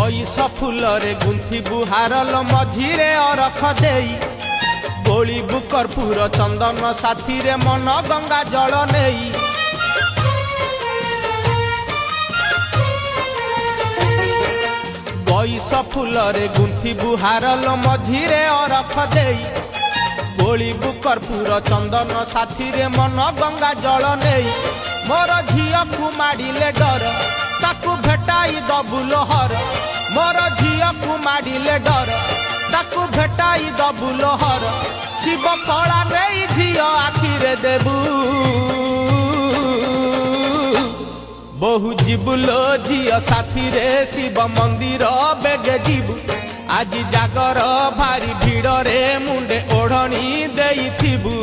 बईस फूलरे गुंथिबु हारल मझिरे अरख देई बोलिबु कर्पूर चंदन साथी रे मन गंगा जल नेई बईस फूलरे गुंथिबु हारल मझिरे अरख देई बोलिबु कर्पूर चंदन साथी रे मन गंगा जल नेई मोर झिया को माडिले डर ताकू भेटाई दबु लोहर मोर झिया को माडिले डर ताकू भेटाई दबु लोहर शिव कला नहीं झिया आखिरे देबू बहु जीवुलो झिया साथी रे शिव मंदिर बेगे जीवु आज जागर भारी भिड़ रे मुंडे ओढ़नी देइथिबु।